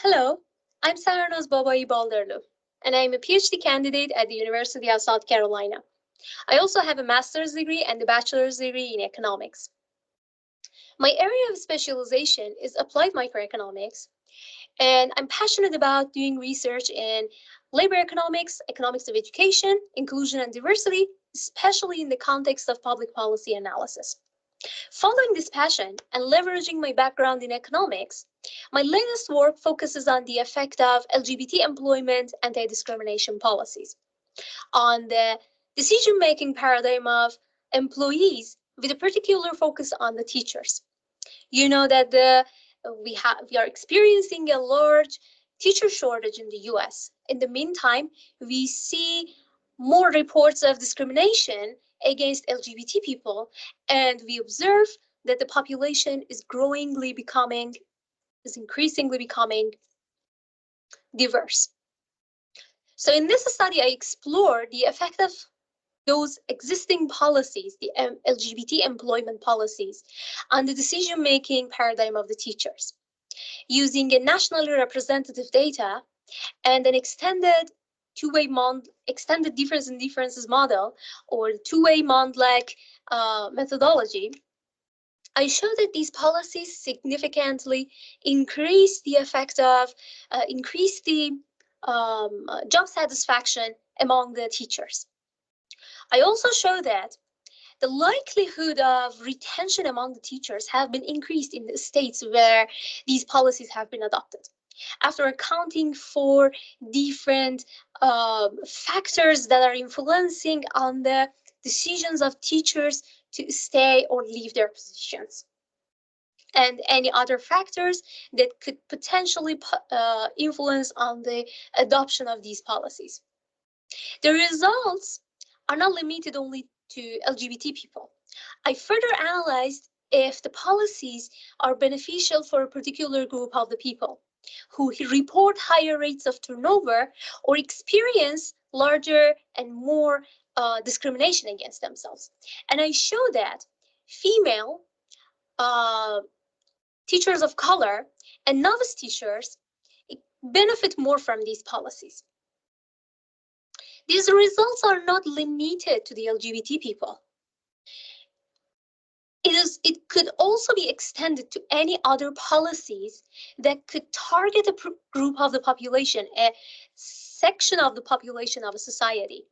Hello, I'm Saharnaz Babaei Balderlou, and I'm a PhD candidate at the University of South Carolina. I also have a master's degree and a bachelor's degree in economics. My area of specialization is applied microeconomics, and I'm passionate about doing research in labor economics, economics of education, inclusion and diversity, especially in the context of public policy analysis. Following this passion and leveraging my background in economics, my latest work focuses on the effect of LGBT employment anti-discrimination policies on the decision-making paradigm of employees with a particular focus on the teachers. You know that we are experiencing a large teacher shortage in the US. In the meantime, we see more reports of discrimination against LGBT people, and we observe that the population is increasingly becoming diverse. So in this study, I explore the effect of those existing policies, the LGBT employment policies, on the decision-making paradigm of the teachers, using a nationally representative data and an extended extended difference in differences model, or two-way Mond-like methodology. I show that these policies significantly increase the job satisfaction among the teachers. I also show that the likelihood of retention among the teachers have been increased in the states where these policies have been adopted, after accounting for different factors that are influencing on the decisions of teachers to stay or leave their positions, and any other factors that could potentially influence on the adoption of these policies. The results are not limited only to LGBT people. I further analyzed if the policies are beneficial for a particular group of the people who report higher rates of turnover or experience larger and more discrimination against themselves. And I show that female teachers of color and novice teachers benefit more from these policies. These results are not limited to the LGBT people. It could also be extended to any other policies that could target a group of the population, a section of the population of a society.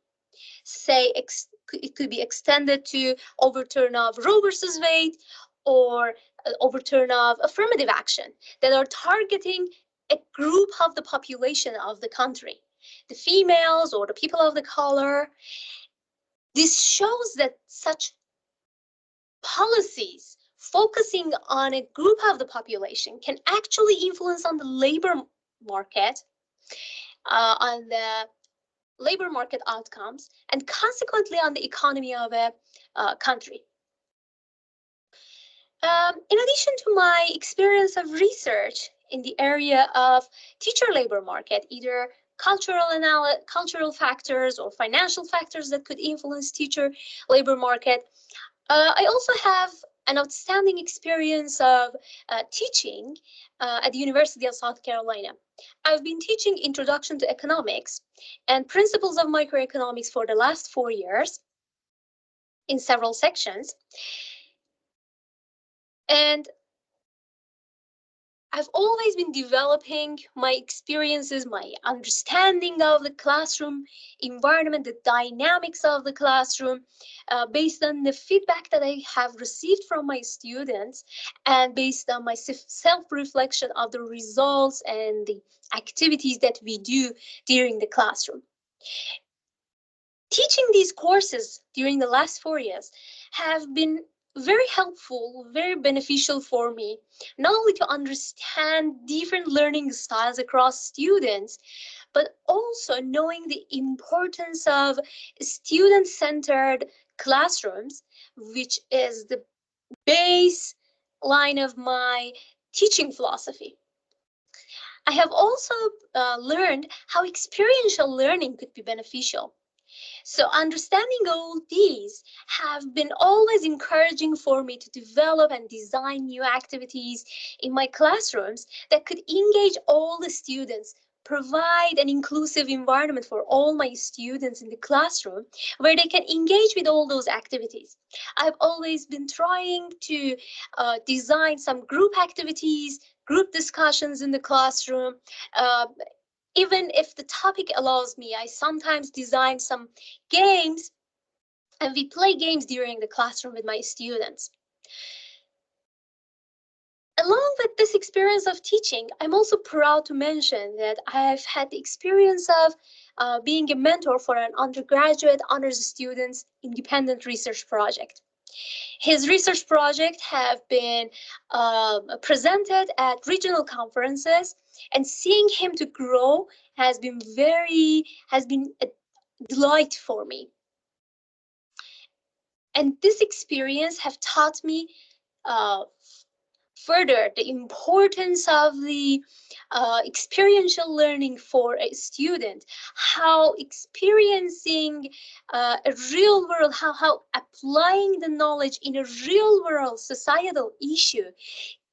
Say it could be extended to overturn of Roe versus Wade, or overturn of affirmative action that are targeting a group of the population of the country, the females or the people of the color. This shows that such policies focusing on a group of the population can actually influence on the labor market, on the labor market outcomes, and consequently on the economy of a country. In addition to my experience of research in the area of teacher labor market, either cultural factors or financial factors that could influence teacher labor market, I also have an outstanding experience of teaching at the University of South Carolina. I've been teaching Introduction to Economics and Principles of Microeconomics for the last 4 years in several sections. And I've always been developing my experiences, my understanding of the classroom environment, the dynamics of the classroom, based on the feedback that I have received from my students and based on my self-reflection of the results and the activities that we do during the classroom. Teaching these courses during the last 4 years have been very helpful, very beneficial for me, not only to understand different learning styles across students, but also knowing the importance of student-centered classrooms, which is the baseline of my teaching philosophy. I have also learned how experiential learning could be beneficial. So understanding all these have been always encouraging for me to develop and design new activities in my classrooms that could engage all the students, provide an inclusive environment for all my students in the classroom where they can engage with all those activities. I've always been trying to design some group activities, group discussions in the classroom. Uh, Even if the topic allows me, I sometimes design some games and we play games during the classroom with my students. Along with this experience of teaching, I'm also proud to mention that I've had the experience of being a mentor for an undergraduate honors student's independent research project. His research project have been presented at regional conferences, and seeing him to grow has been a delight for me. And this experience have taught me uh, further the importance of the experiential learning for a student, how experiencing a real world, how applying the knowledge in a real world societal issue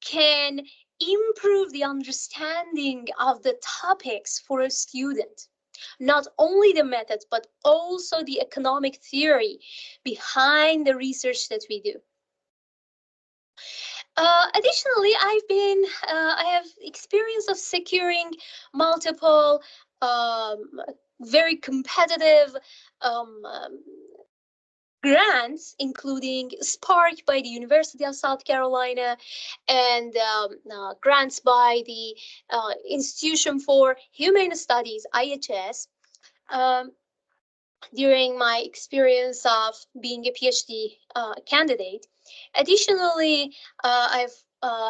can improve the understanding of the topics for a student. Not only the methods, but also the economic theory behind the research that we do. Additionally, I have experience of securing multiple very competitive grants, including Spark by the University of South Carolina and grants by the Institution for Humane Studies, IHS. Um, During my experience of being a PhD candidate. Additionally, I've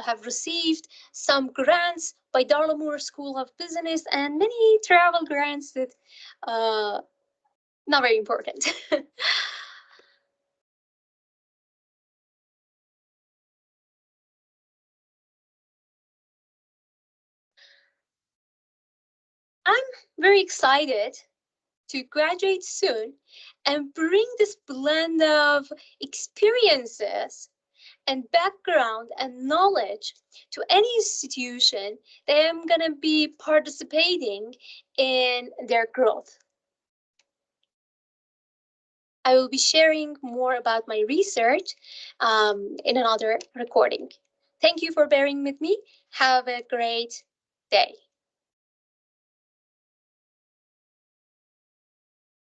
have received some grants by Darla School of Business and many travel grants that not very important. I'm very excited to graduate soon and bring this blend of experiences and background and knowledge to any institution that I'm going to be participating in their growth. I will be sharing more about my research in another recording. Thank you for bearing with me. Have a great day.